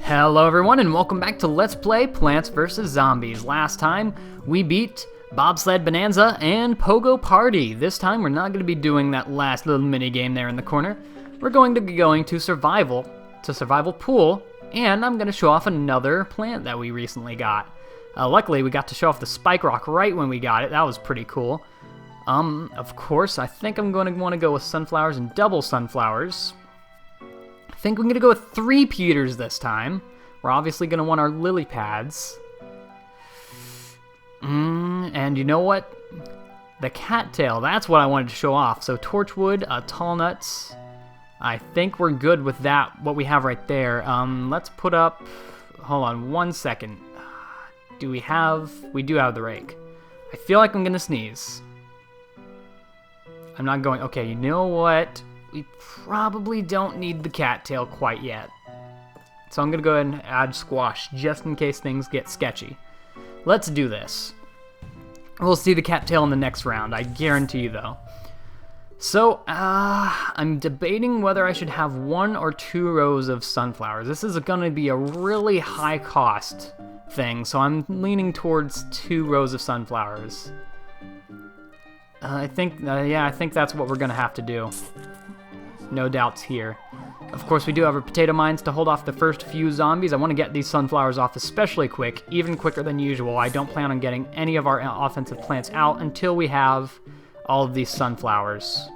Hello everyone and welcome back to Let's Play Plants vs. Zombies. Last time we beat Bobsled Bonanza and Pogo Party. This time we're not going to be doing that last little mini game there in the corner. We're going to be going to Survival Pool, and I'm going to show off another plant that we recently got. Luckily we got to show off the Spike Rock right when we got it. That was pretty cool. Of course, I think I'm going to want to go with sunflowers and double sunflowers. I think we're going to go with 3 Peters this time. We're obviously going to want our lily pads. And you know what? The cattail, that's what I wanted to show off. So torchwood, tall nuts. I think we're good with that, what we have right there. Let's put up, hold on 1 second. We do have the rake. I feel like I'm going to sneeze. I'm not going, okay, you know what? We probably don't need the cattail quite yet. So I'm going to go ahead and add squash just in case things get sketchy. Let's do this. We'll see the cattail in the next round, I guarantee you though. So, I'm debating whether I should have 1 or 2 rows of sunflowers. This is going to be a really high cost thing, so I'm leaning towards 2 rows of sunflowers. I think that's what we're going to have to do. No doubts here. Of course, we do have our potato mines to hold off the first few zombies. I want to get these sunflowers off especially quick, even quicker than usual. I don't plan on getting any of our offensive plants out until we have all of these sunflowers,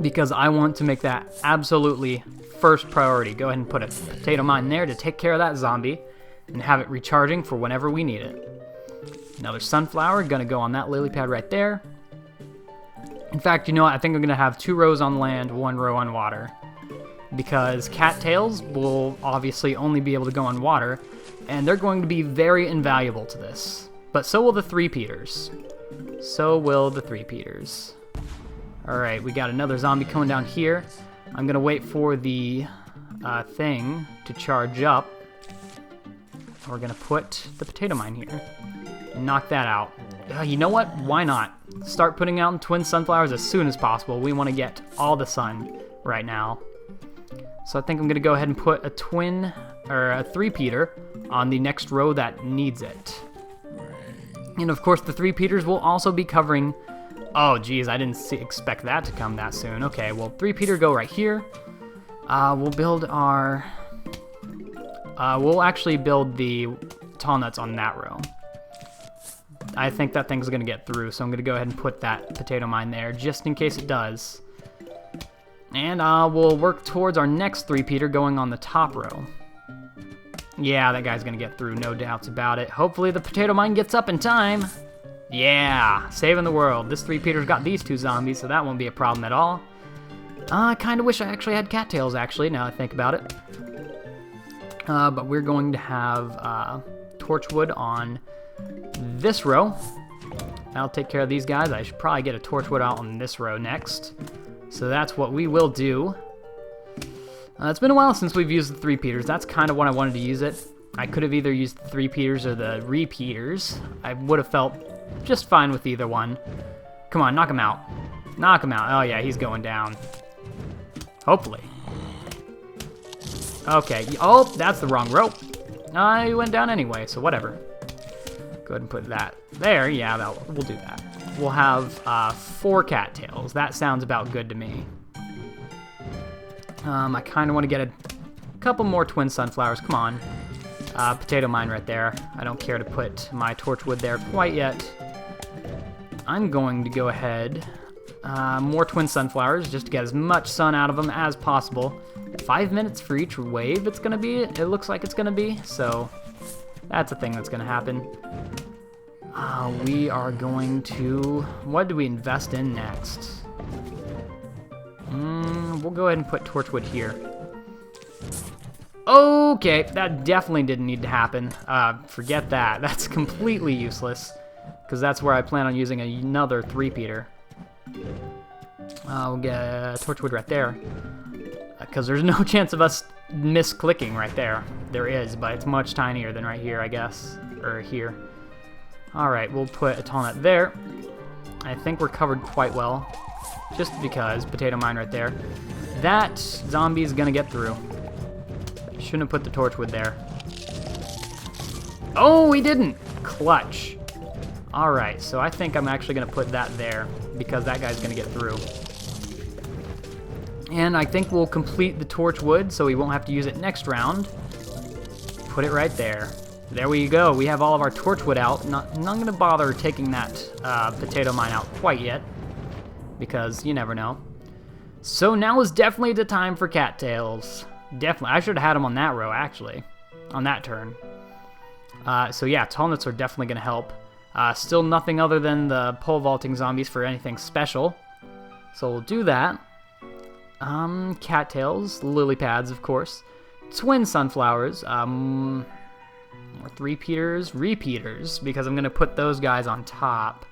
because I want to make that absolutely first priority. Go ahead and put a potato mine there to take care of that zombie and have it recharging for whenever we need it. Another sunflower, gonna go on that lily pad right there. In fact, you know what? I think I'm going to have 2 rows on land, 1 row on water. Because cattails will obviously only be able to go on water, and they're going to be very invaluable to this. But so will the 3 Peters. Alright, we got another zombie coming down here. I'm going to wait for the thing to charge up. We're going to put the potato mine here. And knock that out. You know what? Why not? Start putting out twin sunflowers as soon as possible. We want to get all the sun right now. So I think I'm going to go ahead and put a 3 Peter on the next row that needs it. And of course the 3 Peters will also be covering... Oh geez, I didn't expect that to come that soon. Okay, well 3 Peter go right here. We'll build our... we'll actually build the tall nuts on that row. I think that thing's going to get through, so I'm going to go ahead and put that potato mine there, just in case it does. And we'll work towards our next 3 Peter going on the top row. Yeah, that guy's going to get through, no doubts about it. Hopefully the potato mine gets up in time. Yeah, saving the world. This 3 Peter's got these 2 zombies, so that won't be a problem at all. I kind of wish I actually had cattails, actually, now I think about it. But we're going to have torchwood on this row. That'll take care of these guys. I should probably get a torchwood out on this row next. So that's what we will do. It's been a while since we've used the 3 Peters. That's kind of when I wanted to use it. I could have either used the 3 Peters or the repeaters. I would have felt just fine with either one. Come on, knock him out. Knock him out. Oh yeah, he's going down. Hopefully. Okay. Oh, that's the wrong row. He went down anyway, so whatever. Go ahead and put that there. Yeah, we'll do that. We'll have 4 cattails. That sounds about good to me. I kind of want to get a couple more twin sunflowers. Come on. Potato mine right there. I don't care to put my torchwood there quite yet. I'm going to go ahead. More twin sunflowers just to get as much sun out of them as possible. 5 minutes for each wave it's going to be. It looks like it's going to be. So that's a thing that's going to happen. We are going to... What do we invest in next? We'll go ahead and put torchwood here. Okay, that definitely didn't need to happen. Forget that. That's completely useless, because that's where I plan on using another 3 Peter. We'll get torchwood right there, because there's no chance of us misclicking right there. There is, but it's much tinier than right here, I guess. Or here. Alright, we'll put a tall nut there. I think we're covered quite well, just because. Potato mine right there. That zombie is going to get through. Shouldn't have put the torchwood there. Oh, we didn't! Clutch. Alright, so I think I'm actually going to put that there, because that guy's going to get through. And I think we'll complete the torchwood, so we won't have to use it next round. Put it right there. There we go. We have all of our torchwood out. Not going to bother taking that potato mine out quite yet, because you never know. So now is definitely the time for cattails. Definitely. I should have had them on that row, actually. On that turn. So yeah, tall nuts are definitely going to help. Still nothing other than the pole vaulting zombies for anything special. So we'll do that. Cattails, lily pads, of course. Twin sunflowers, more three-peaters, repeaters, because I'm going to put those guys on top.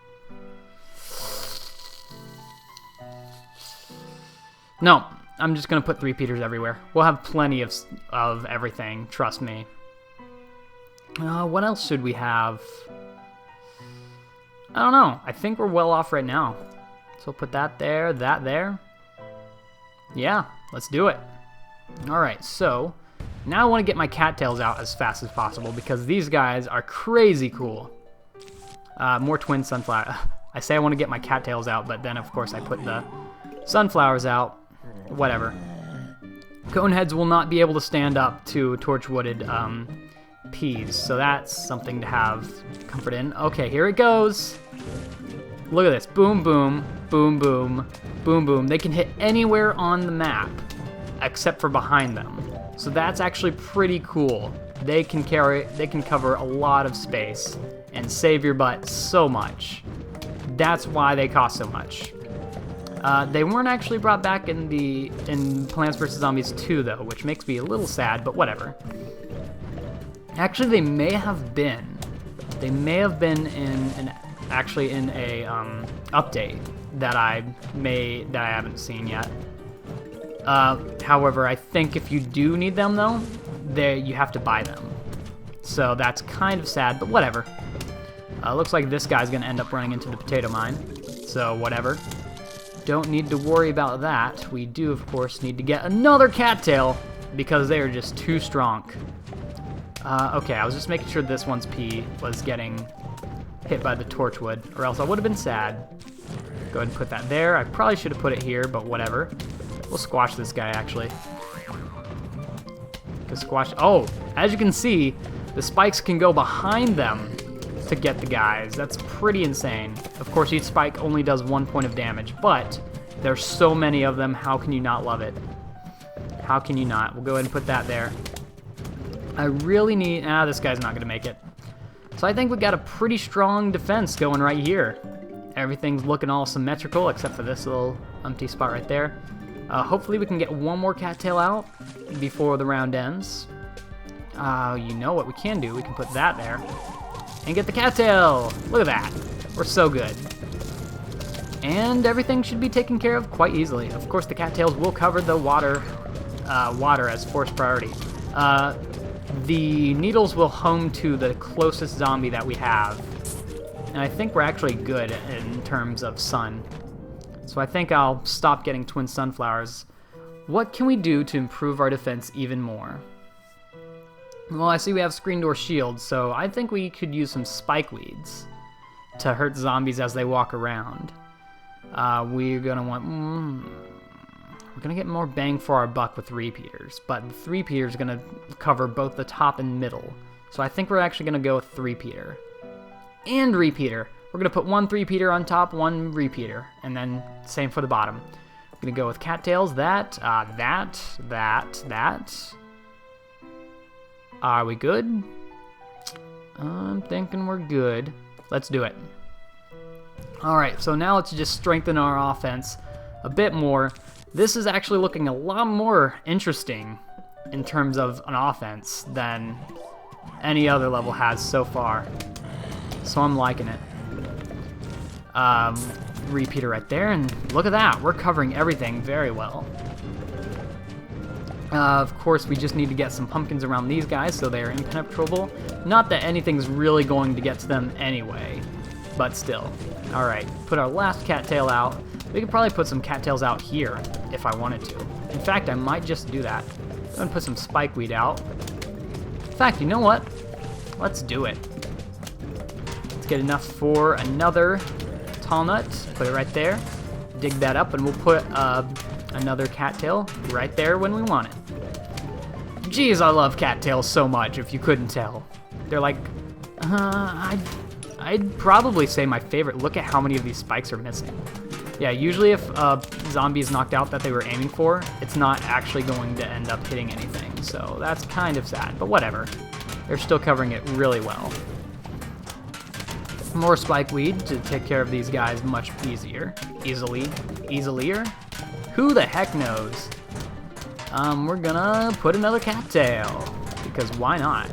No, I'm just going to put three-peaters everywhere. We'll have plenty of everything, trust me. What else should we have? I don't know. I think we're well off right now. So we'll put that there, that there. Yeah, let's do it. Alright, so now I want to get my cattails out as fast as possible because these guys are crazy cool. More twin sunflower. I say I want to get my cattails out, but then of course I put the sunflowers out. Whatever. Coneheads will not be able to stand up to torchwooded peas, so that's something to have comfort in. Okay, here it goes. Look at this. Boom, boom, boom, boom, boom, boom. They can hit anywhere on the map except for behind them. So that's actually pretty cool. They can cover a lot of space and save your butt so much. That's why they cost so much. They weren't actually brought back in Plants vs. Zombies 2 though, which makes me a little sad, but whatever. Actually, they may have been. They may have been in a update that I haven't seen yet. However, I think if you do need them though, you have to buy them. So that's kind of sad, but whatever. Looks like this guy's gonna end up running into the potato mine. So whatever. Don't need to worry about that. We do, of course, need to get another cattail because they are just too strong. Okay, I was just making sure this one's pea was getting hit by the torchwood, or else I would have been sad. Go ahead and put that there. I probably should have put it here, but whatever. We'll squash this guy, actually. Oh, as you can see, the spikes can go behind them to get the guys. That's pretty insane. Of course, each spike only does 1 point of damage, but there's so many of them. How can you not love it? How can you not? We'll go ahead and put that there. I really need... this guy's not going to make it. So I think we got a pretty strong defense going right here. Everything's looking all symmetrical except for this little empty spot right there. Hopefully we can get one more cattail out before the round ends. You know what we can do? We can put that there and get the cattail. Look at that. We're so good. And everything should be taken care of quite easily. Of course, the cattails will cover the water as force priority. The needles will home to the closest zombie that we have. And I think we're actually good in terms of sun. So I think I'll stop getting twin sunflowers. What can we do to improve our defense even more? Well, I see we have screen door shields, so I think we could use some spike weeds to hurt zombies as they walk around. We're gonna want... We're gonna get more bang for our buck with repeaters, but the three-peater is gonna cover both the top and middle. So I think we're actually gonna go with three-peater. And repeater. We're gonna put one three-peater on top, one repeater, and then same for the bottom. We're gonna go with cattails, that. Are we good? I'm thinking we're good. Let's do it. Alright, so now let's just strengthen our offense a bit more. This is actually looking a lot more interesting in terms of an offense than any other level has so far. So I'm liking it. Repeater right there, and look at that. We're covering everything very well. Of course, we just need to get some pumpkins around these guys so they are impenetrable. Not that anything's really going to get to them anyway, but still. Alright, put our last cattail out. We could probably put some cattails out here if I wanted to. In fact, I might just do that. Go and put some spikeweed out. In fact, you know what? Let's do it. Let's get enough for another tall nut. Put it right there. Dig that up, and we'll put another cattail right there when we want it. Jeez, I love cattails so much, if you couldn't tell. They're like, I'd probably say my favorite. Look at how many of these spikes are missing. Yeah, usually if a zombie is knocked out that they were aiming for, it's not actually going to end up hitting anything. So that's kind of sad, but whatever. They're still covering it really well. More spikeweed to take care of these guys much easier. Easilier? Who the heck knows? We're gonna put another cattail, because why not?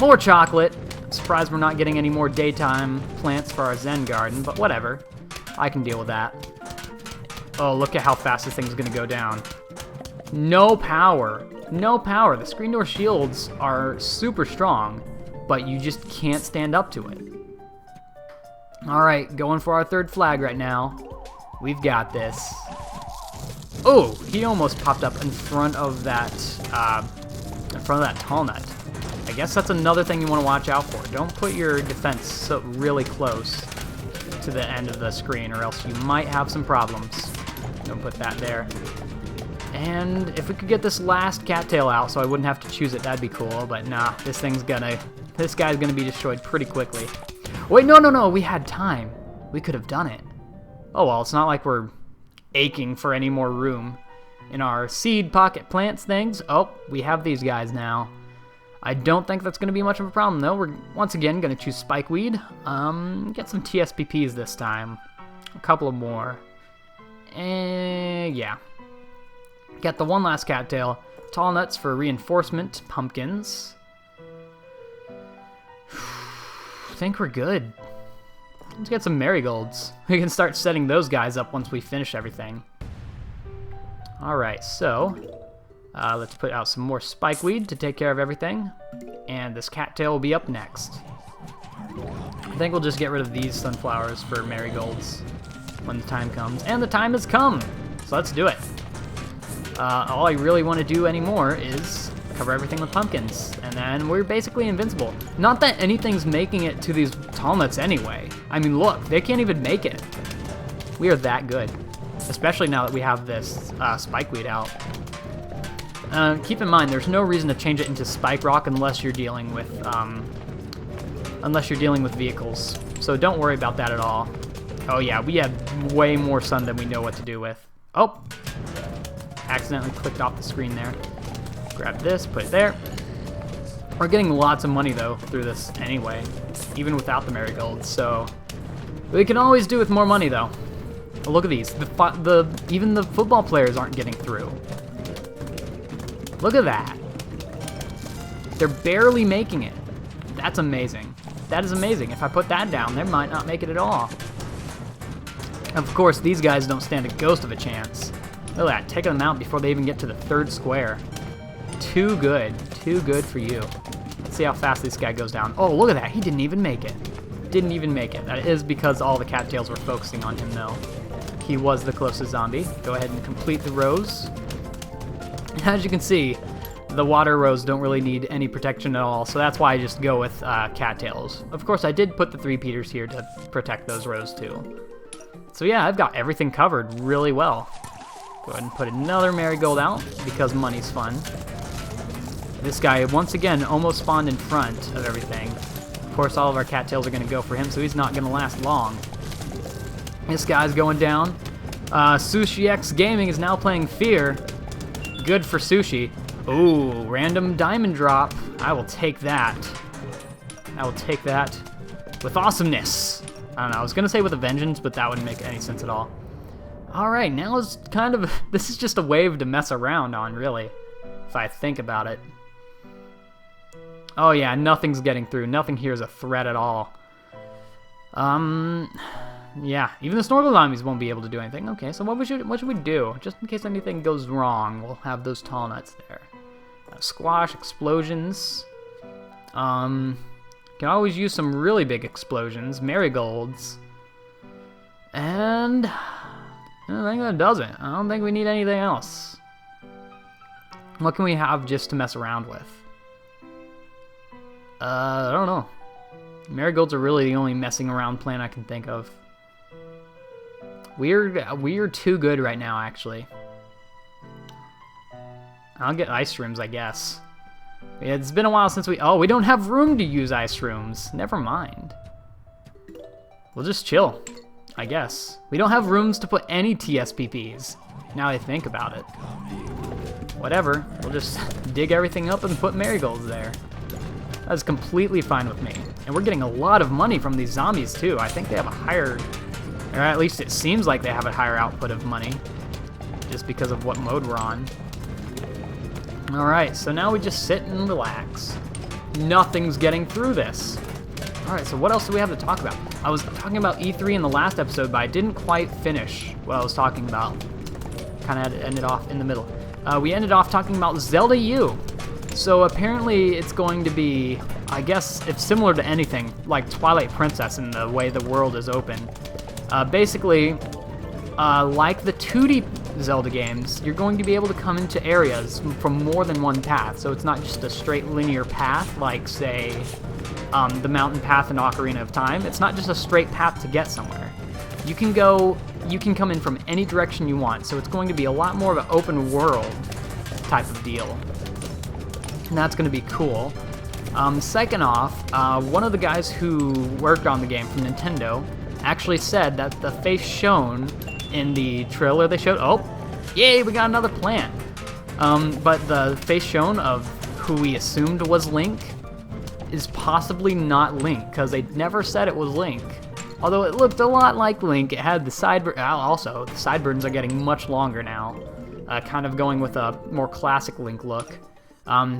More chocolate. I'm surprised we're not getting any more daytime plants for our Zen garden, but whatever. I can deal with that. Oh, look at how fast this thing's gonna go down. No power. No power. The screen door shields are super strong, but you just can't stand up to it. Alright, going for our third flag right now. We've got this. Oh, he almost popped up in front of that tall nut. I guess that's another thing you want to watch out for. Don't put your defense so really close to the end of the screen, or else you might have some problems. Don't put that there. And if we could get this last cattail out so I wouldn't have to choose it, that'd be cool. But nah, this guy's gonna be destroyed pretty quickly. Wait, no, we had time. We could have done it. Oh well, it's not like we're aching for any more room in our seed pocket plants things. Oh, we have these guys now. I don't think that's going to be much of a problem, though. We're, once again, going to choose spikeweed. Get some TSPPs this time. A couple of more. Yeah. Get the one last cattail. Tall nuts for reinforcement. Pumpkins. I think we're good. Let's get some marigolds. We can start setting those guys up once we finish everything. Alright, so let's put out some more spikeweed to take care of everything. And this cattail will be up next. I think we'll just get rid of these sunflowers for marigolds when the time comes. And the time has come! So let's do it. All I really want to do anymore is cover everything with pumpkins, and then we're basically invincible. Not that anything's making it to these tall nuts anyway. I mean, look, they can't even make it. We are that good, especially now that we have this spikeweed out. Keep in mind, there's no reason to change it into spike rock unless you're dealing with vehicles. So don't worry about that at all. Oh yeah, we have way more sun than we know what to do with. Oh, accidentally clicked off the screen there. Grab this, put it there. We're getting lots of money though through this anyway, even without the marigolds. So we can always do with more money though. Oh, look at these. Even the football players aren't getting through. Look at that. They're barely making it. That's amazing. That is amazing. If I put that down, they might not make it at all. Of course, these guys don't stand a ghost of a chance. Look at that. Taking them out before they even get to the third square. Too good. Too good for you. Let's see how fast this guy goes down. Oh, look at that. He didn't even make it. Didn't even make it. That is because all the cattails were focusing on him, though. He was the closest zombie. Go ahead and complete the rows. As you can see, the water rows don't really need any protection at all, so that's why I just go with cattails. Of course, I did put the 3-peaters here to protect those rows, too. So yeah, I've got everything covered really well. Go ahead and put another marigold out, because money's fun. This guy, once again, almost spawned in front of everything. Of course, all of our cattails are going to go for him, so he's not going to last long. This guy's going down. Sushi X Gaming is now playing Fear. Good for Sushi. Ooh, random diamond drop. I will take that. I will take that with awesomeness. I don't know, I was going to say with a vengeance, but that wouldn't make any sense at all. Alright, now is kind of... This is just a wave to mess around on, really. If I think about it. Oh yeah, nothing's getting through. Nothing here is a threat at all. Yeah, even the snorkel zombies won't be able to do anything. Okay, so what should we do? Just in case anything goes wrong, we'll have those tall nuts there. Squash, explosions. Can always use some really big explosions. Marigolds. And I think that does it. I don't think we need anything else. What can we have just to mess around with? I don't know. Marigolds are really the only messing around plant I can think of. We're too good right now, actually. I'll get ice rooms, I guess. Yeah, it's been a while since we... Oh, we don't have room to use ice rooms. Never mind. We'll just chill, I guess. We don't have rooms to put any TSPPs, now I think about it. Whatever. We'll just dig everything up and put marigolds there. That's completely fine with me. And we're getting a lot of money from these zombies, too. I think they have a higher... Or at least it seems like they have a higher output of money. Just because of what mode we're on. Alright, so now we just sit and relax. Nothing's getting through this. Alright, so what else do we have to talk about? I was talking about E3 in the last episode, but I didn't quite finish what I was talking about. Kind of had to end it off in the middle. We ended off talking about Zelda U. So apparently it's going to be, I guess, it's similar to anything, like Twilight Princess in the way the world is open. Basically, like the 2D Zelda games, you're going to be able to come into areas from more than one path. So it's not just a straight linear path like, say, the mountain path in Ocarina of Time. It's not just a straight path to get somewhere. You can come in from any direction you want. So it's going to be a lot more of an open world type of deal. And that's going to be cool. Second off, one of the guys who worked on the game from Nintendo actually said that the face shown in the trailer they showed, oh, yay, we got another plant. But the face shown of who we assumed was Link is possibly not Link, because they never said it was Link. Although it looked a lot like Link, it had the sideburns. Also, the sideburns are getting much longer now, kind of going with a more classic Link look.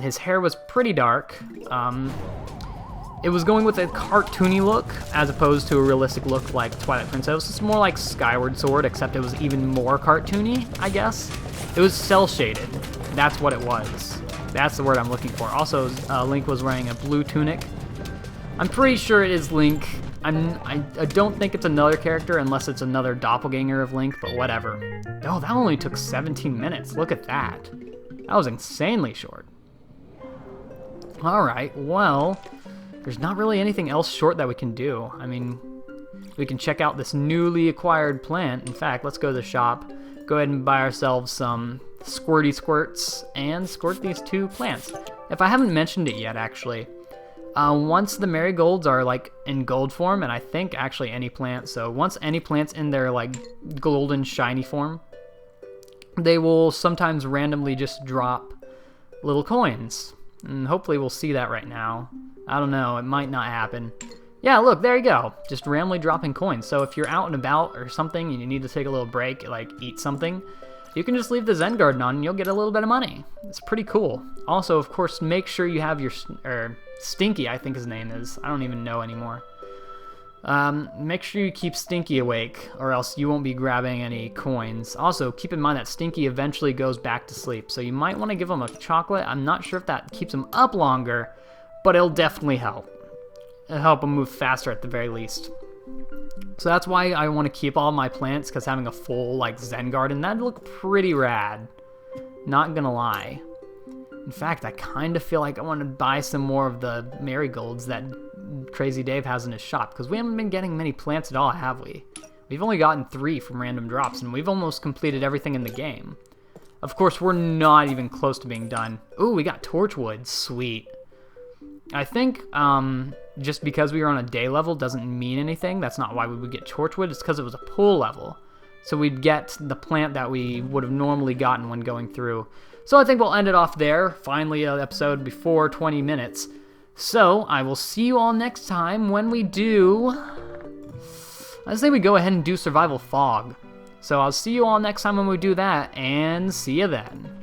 His hair was pretty dark. It was going with a cartoony look, as opposed to a realistic look like Twilight Princess. It's more like Skyward Sword, except it was even more cartoony, I guess. It was cel-shaded. That's what it was. That's the word I'm looking for. Also, Link was wearing a blue tunic. I'm pretty sure it is Link. I don't think it's another character unless it's another doppelganger of Link, but whatever. Oh, that only took 17 minutes. Look at that. That was insanely short. Alright, well, there's not really anything else short that we can do. I mean, we can check out this newly acquired plant. In fact, let's go to the shop, go ahead and buy ourselves some squirty squirts, and squirt these 2 plants. If I haven't mentioned it yet, actually, once the marigolds are like in gold form, and I think actually any plant, so once any plant's in their like golden shiny form, they will sometimes randomly just drop little coins. And hopefully we'll see that right now. I don't know, it might not happen. Yeah, look, there you go. Just randomly dropping coins. So if you're out and about or something and you need to take a little break, like eat something, you can just leave the Zen Garden on and you'll get a little bit of money. It's pretty cool. Also, of course, make sure you have your, Stinky, I think his name is. I don't even know anymore. Make sure you keep Stinky awake, or else you won't be grabbing any coins. Also, keep in mind that Stinky eventually goes back to sleep, so you might want to give him a chocolate. I'm not sure if that keeps him up longer, but it'll definitely help. It'll help him move faster at the very least. So that's why I want to keep all my plants, because having a full, like, Zen Garden, that'd look pretty rad. Not gonna lie. In fact, I kind of feel like I want to buy some more of the marigolds that Crazy Dave has in his shop, because we haven't been getting many plants at all, have we? We've only gotten 3 from random drops, and we've almost completed everything in the game. Of course, we're not even close to being done. Ooh, we got Torchwood. Sweet. I think just because we were on a day level doesn't mean anything. That's not why we would get Torchwood. It's because it was a pool level. So we'd get the plant that we would have normally gotten when going through. So I think we'll end it off there. Finally, an episode before 20 minutes. So I will see you all next time when we do... I say we go ahead and do Survival Fog. So I'll see you all next time when we do that, and see you then.